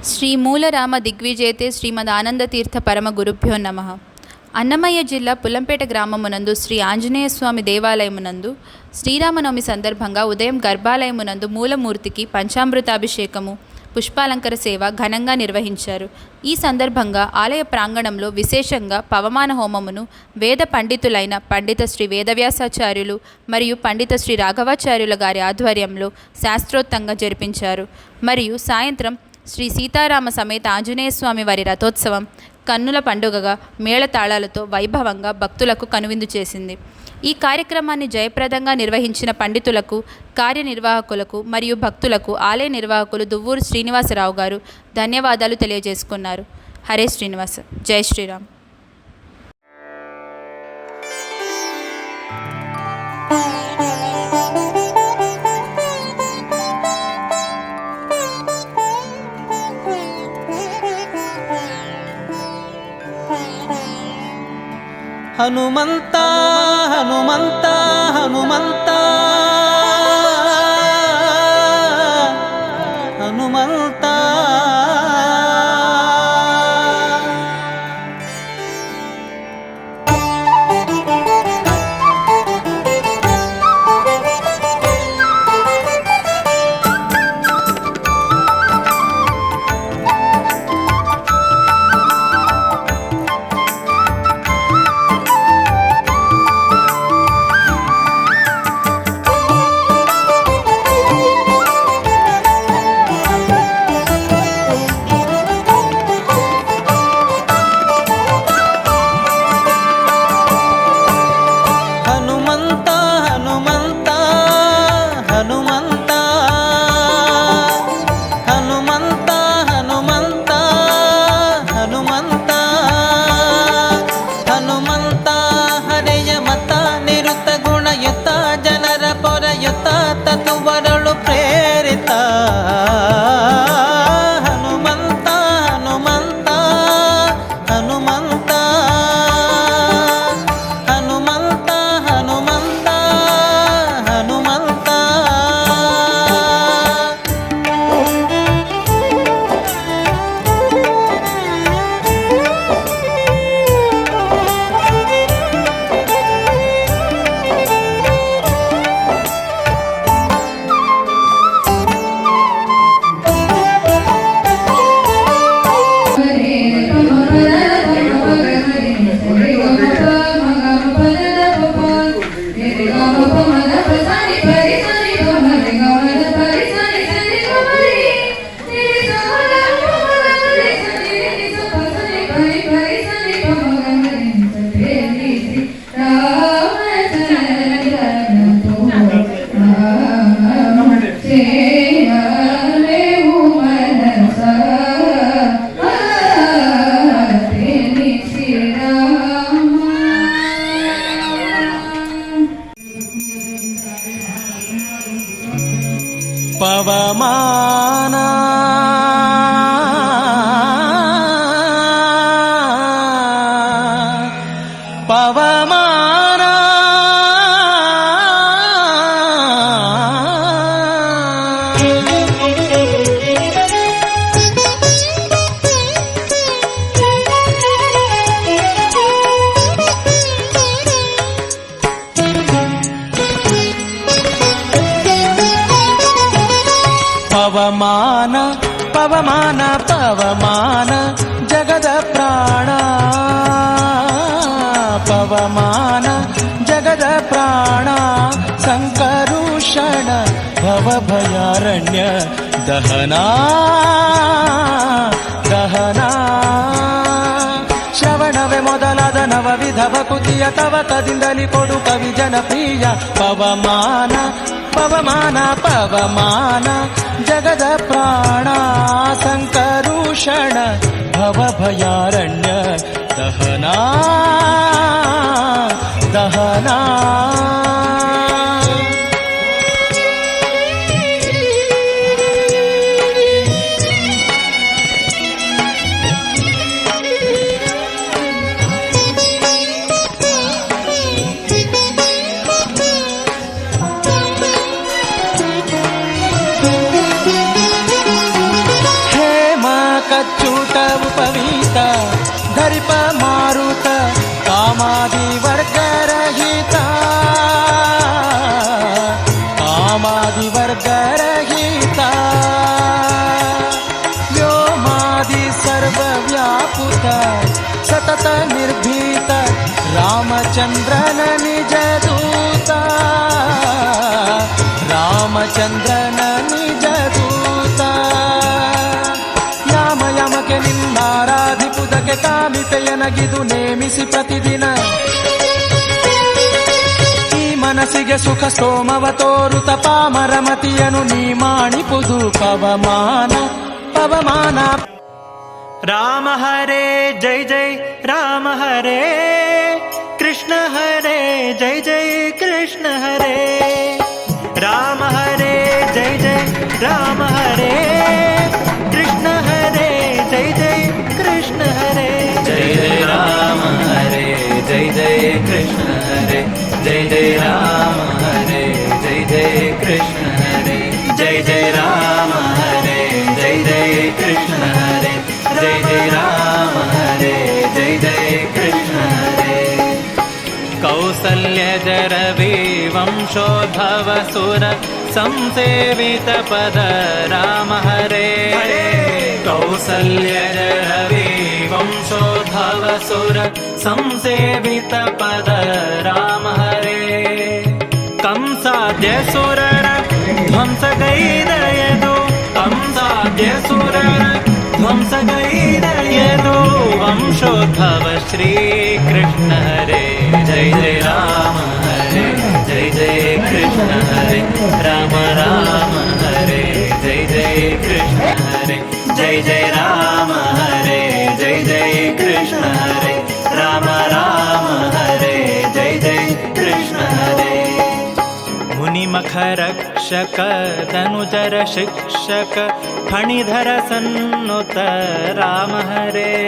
శ్రీ మూలరామ దిగ్విజేతే శ్రీమద్ ఆనందతీర్థ పరమ గురుభ్యో నమః. అన్నమయ్య జిల్లా పుల్లంపేట గ్రామమునందు శ్రీ ఆంజనేయ స్వామి దేవాలయమునందు శ్రీరామనవమి సందర్భంగా ఉదయం గర్భాలయమునందు మూలమూర్తికి పంచామృతాభిషేకము, పుష్పాలంకర సేవ ఘనంగా నిర్వహించారు. ఈ సందర్భంగా ఆలయ ప్రాంగణంలో విశేషంగా పవమాన హోమమును వేద పండితులైన పండిత శ్రీ వేదవ్యాసాచార్యులు మరియు పండిత శ్రీ రాఘవాచార్యుల గారి ఆధ్వర్యంలో శాస్త్రోక్తంగా జరిపించారు. మరియు సాయంత్రం శ్రీ సీతారామ సమేత ఆంజనేయ స్వామి వారి రథోత్సవం కన్నుల పండుగగా మేళతాళాలతో వైభవంగా భక్తులకు కనువిందు చేసింది. ఈ కార్యక్రమాన్ని జయప్రదంగా నిర్వహించిన పండితులకు, కార్యనిర్వాహకులకు మరియు భక్తులకు ఆలయ నిర్వాహకులు దువ్వూరు శ్రీనివాసరావు గారు ధన్యవాదాలు తెలియజేసుకున్నారు. హరే శ్రీనివాస. జై శ్రీరామ్. హనుమంత హనుమంత హనుమంత హనుమంత పవమాన పవమాన పవమాన పవమాన పవమాన జగద ప్రాణ పవమాన జగద ప్రాణ సంకరుషణ భవభయారణ్య దహనా దహనా ಶ್ರವಣವೇ ಮೊದಲಾದ ನವವಿಧ ಭಕುತಿಯ ತವಕದಿಂದಲಿ ಕೊಡು ಕವಿ ಜನಪ್ರಿಯ ಪವಮಾನ ಪವಮಾನ ಪವಮಾನ ಜಗದ ಪ್ರಾಣ ಸಂಕರುಷಣ ಭವಭಯಾರಣ್ಯ ದಹನಾ ದಹನಾ ರಾಮಚಂದ್ರನ ನಿಜ ದೂತ ರಾಮಚಂದ್ರನ ನಿಜ ದೂತ ಯಾಮ ಯಮಕೆ ನಿನ್ನಾರಾಧಿಪುದಕ್ಕೆ ಕಾಮಿತೆಯನಗಿದು ನೇಮಿಸಿ ಪ್ರತಿದಿನ ಈ ಮನಸ್ಸಿಗೆ ಸುಖ ಸೋಮವ ತೋರುತ ಪಾಮರಮತಿಯನು ನೀ ಮಾಣಿಪುದು ಪವಮಾನ ಪವಮಾನ राम हरे जय जय राम हरे कृष्ण हरे जय जय कृष्ण हरे राम हरे जय जय राम हरे कृष्ण हरे जय जय कृष्ण हरे जय जय राम हरे जय जय कृष्ण हरे जय जय राम हरे जय जय कृष्ण हरे जय जय राम हरे जय जय कृष्ण हरे जय जय राम हरे जय जय कृष्ण हरे कौसल्यजरवि वंशोद्भव सुर संसेवित पद राम हरे कौसल्यजरवि वंशोद्भव सुर संसेवित पद राम हरे कंसाद्य सुरर ध्वंसगैरयदु कंसाद्य ध्वंसगैरयदु वंशोद्भव श्री कृष्ण हरे जय जय राम हरे जय जय कृष्ण हरे राम राम हरे जय जय कृष्ण हरे जय जय राम हरे जय जय कृष्ण हरे राम राम हरे जय जय कृष्ण हरे मुनिमख रक्षक धनुजर शिक्षक फणिधर सन्नुत राम हरे।